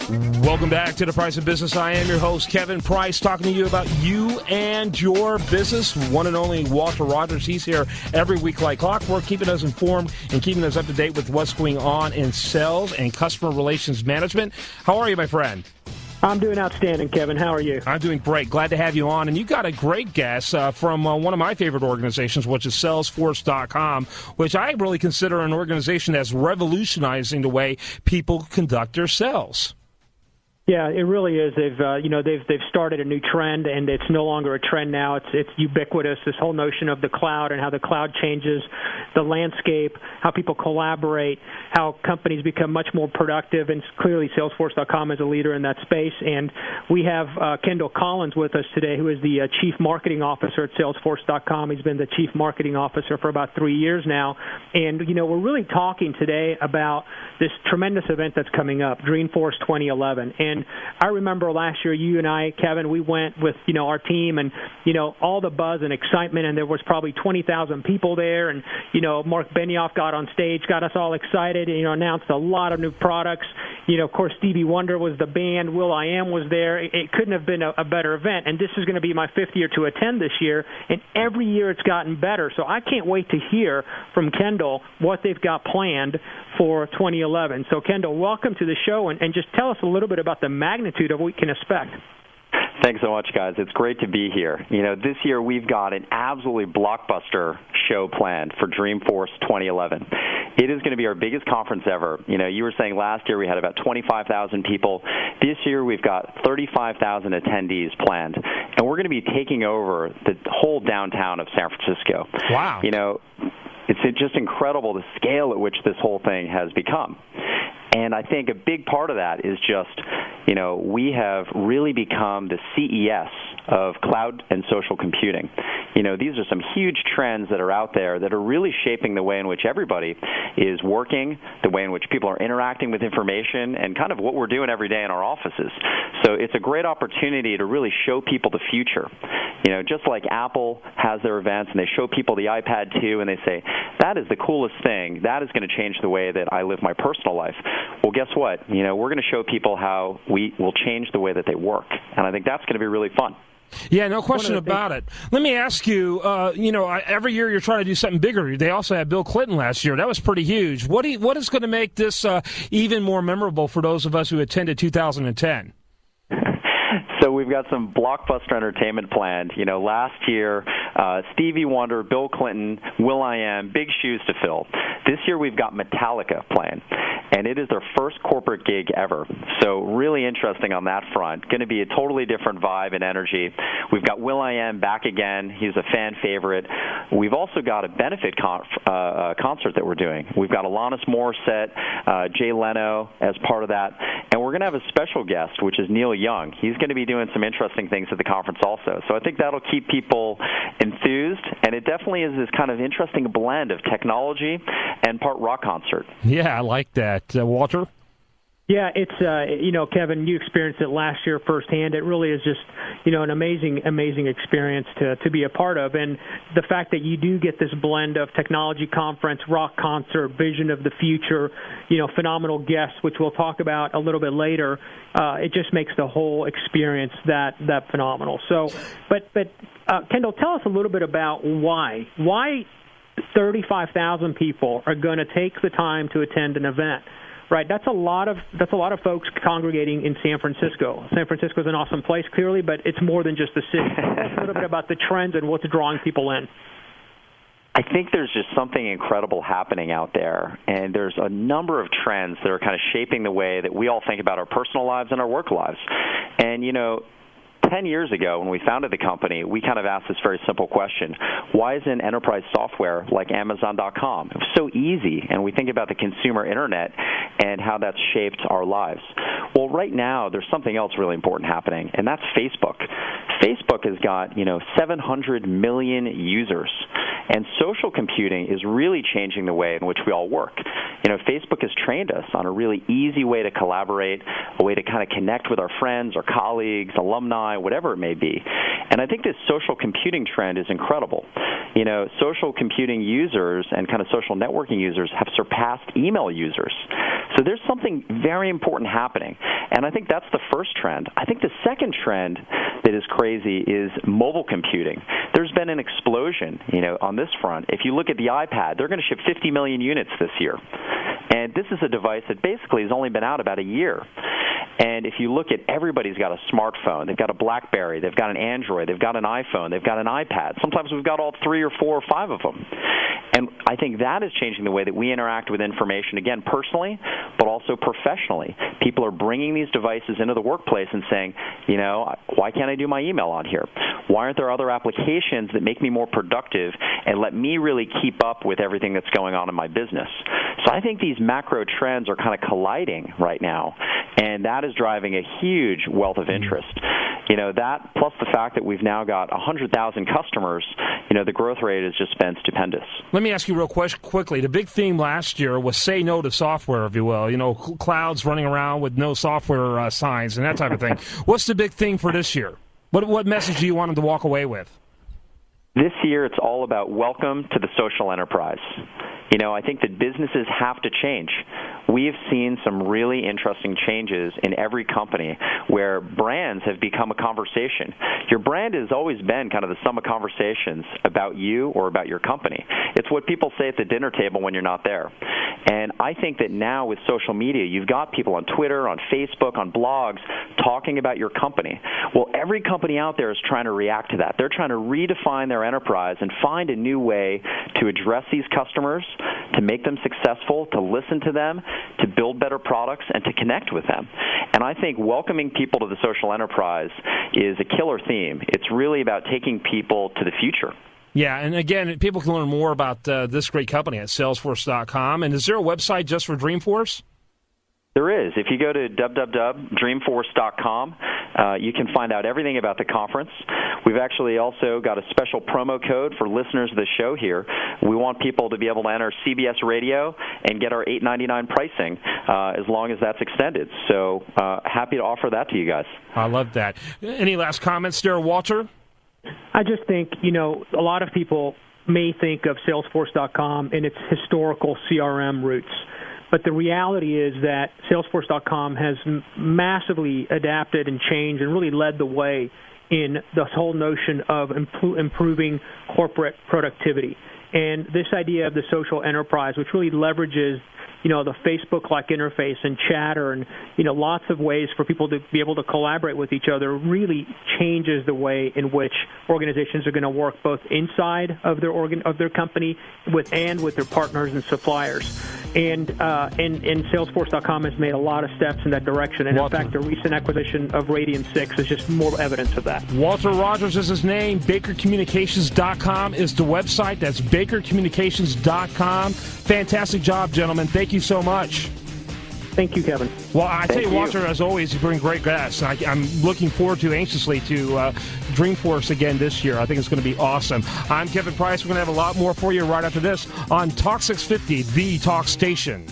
Welcome back to The Price of Business. I am your host, Kevin Price, talking to you about you and your business. One and only Walter Rogers. He's here every week like clockwork, keeping us informed and keeping us up to date with what's going on in sales and customer relations management. How are you, my friend? I'm doing outstanding, Kevin. How are you? I'm doing great. Glad to have you on. And you got a great guest from one of my favorite organizations, which is Salesforce.com, which I really consider an organization that's revolutionizing the way people conduct their sales. Yeah, it really is. They've started a new trend, and it's no longer a trend now. It's ubiquitous. This whole notion of the cloud and how the cloud changes the landscape, how people collaborate, how companies become much more productive, and clearly Salesforce.com is a leader in that space. And we have Kendall Collins with us today, who is the Chief Marketing Officer at Salesforce.com. He's been the Chief Marketing Officer for about 3 years now. And, we're really talking today about this tremendous event that's coming up, Dreamforce 2011. And I remember last year, you and I, Kevin, we went with, our team and, all the buzz and excitement, and there was probably 20,000 people there. And, Mark Benioff got on stage, got us all excited, and, announced a lot of new products. Of course, Stevie Wonder was the band. will.i.am was there. It couldn't have been a better event. And this is going to be my fifth year to attend this year. And every year it's gotten better. So I can't wait to hear from Kendall what they've got planned for 2011. So, Kendall, welcome to the show. And just tell us a little bit about the magnitude of what we can expect. Thanks so much, guys. It's great to be here. This year we've got an absolutely blockbuster show planned for Dreamforce 2011. It is going to be our biggest conference ever. You were saying last year we had about 25,000 people. This year we've got 35,000 attendees planned, and we're going to be taking over the whole downtown of San Francisco. Wow. It's just incredible the scale at which this whole thing has become. And I think a big part of that is just, we have really become the CES of cloud and social computing. These are some huge trends that are out there that are really shaping the way in which everybody is working, the way in which people are interacting with information, and kind of what we're doing every day in our offices. So it's a great opportunity to really show people the future. Just like Apple has their events and they show people the iPad 2 and they say, that is the coolest thing. That is going to change the way that I live my personal life. Well, guess what? We're going to show people how we will change the way that they work. And I think that's going to be really fun. Yeah, no question about it. Let me ask you, every year you're trying to do something bigger. They also had Bill Clinton last year. That was pretty huge. What is going to make this even more memorable for those of us who attended 2010? So we've got some blockbuster entertainment planned. Last year, Stevie Wonder, Bill Clinton, will.i.am, big shoes to fill. This year we've got Metallica planned, and it is their first corporate gig ever. So really interesting on that front. Going to be a totally different vibe and energy. We've got will.i.am back again. He's a fan favorite. We've also got a benefit concert that we're doing. We've got Alanis Morissette, Jay Leno as part of that, and we're going to have a special guest, which is Neil Young. He's going to be doing some interesting things at the conference also. So I think that'll keep people enthused, and it definitely is this kind of interesting blend of technology and part rock concert. Yeah, I like that. Walter? Yeah, it's, Kevin, you experienced it last year firsthand. It really is just, an amazing experience to be a part of. And the fact that you do get this blend of technology conference, rock concert, vision of the future, phenomenal guests, which we'll talk about a little bit later, it just makes the whole experience that phenomenal. So, but Kendall, tell us a little bit about why 35,000 people are going to take the time to attend an event. Right, that's a lot of folks congregating in San Francisco. San Francisco is an awesome place, clearly, but it's more than just the city. A little bit about the trends and what's drawing people in. I think there's just something incredible happening out there, and there's a number of trends that are kind of shaping the way that we all think about our personal lives and our work lives. And 10 years ago, when we founded the company, we kind of asked this very simple question: why isn't enterprise software like Amazon.com? It was so easy, and we think about the consumer internet and how that's shaped our lives. Well, right now, there's something else really important happening, and that's Facebook. Facebook has got, 700 million users, And social computing is really changing the way in which we all work. Facebook has trained us on a really easy way to collaborate, a way to kind of connect with our friends or colleagues, alumni, whatever it may be. And I think this social computing trend is incredible. Social computing users and kind of social networking users have surpassed email users. So there's something very important happening. And I think that's the first trend. I think the second trend that is crazy is mobile computing. There's been an explosion, on this front. If you look at the iPad, they're going to ship 50 million units this year. And this is a device that basically has only been out about a year. And if you look at everybody's got a smartphone, they've got a BlackBerry, they've got an Android, they've got an iPhone, they've got an iPad. Sometimes we've got all 3 or 4 or 5 of them. And I think that is changing the way that we interact with information, again, personally, but also professionally. People are bringing these devices into the workplace and saying, why can't I do my email on here? Why aren't there other applications that make me more productive and let me really keep up with everything that's going on in my business? So I think these macro trends are kind of colliding right now, and that is driving a huge wealth of interest. That plus the fact that we've now got 100,000 customers, the growth rate has just been stupendous. Let me ask you real quickly. The big theme last year was say no to software, if you will. Clouds running around with no software signs and that type of thing. What's the big thing for this year? What message do you want them to walk away with? This year, it's all about welcome to the social enterprise. I think that businesses have to change. We have seen some really interesting changes in every company where brands have become a conversation. Your brand has always been kind of the sum of conversations about you or about your company. It's what people say at the dinner table when you're not there. And I think that now with social media, you've got people on Twitter, on Facebook, on blogs talking about your company. Well, every company out there is trying to react to that. They're trying to redefine their enterprise and find a new way to address these customers, to make them successful, to listen to them, to build better products, and to connect with them. And I think welcoming people to the social enterprise is a killer theme. It's really about taking people to the future. Yeah, and again, people can learn more about this great company at Salesforce.com. And is there a website just for Dreamforce? There is. If you go to www.dreamforce.com, you can find out everything about the conference. We've actually also got a special promo code for listeners of the show here. We want people to be able to enter CBS Radio and get our $8.99 pricing as long as that's extended. So happy to offer that to you guys. I love that. Any last comments there, Walter? I just think, a lot of people may think of Salesforce.com in its historical CRM roots. But the reality is that Salesforce.com has massively adapted and changed and really led the way in the whole notion of improving corporate productivity. And this idea of the social enterprise, which really leverages the Facebook-like interface and chatter and, lots of ways for people to be able to collaborate with each other, really changes the way in which organizations are going to work both inside of their company with their partners and suppliers. And Salesforce.com has made a lot of steps in that direction. And in fact, the recent acquisition of Radian6 is just more evidence of that. Walter Rogers is his name. BakerCommunications.com is the website. That's BakerCommunications.com. Fantastic job, gentlemen. Thank you so much. Thank you, Kevin. Well, I tell you, Walter, as always, you bring great guests. I'm looking forward anxiously to Dreamforce again this year. I think it's going to be awesome. I'm Kevin Price. We're going to have a lot more for you right after this on Talk 650, the talk station.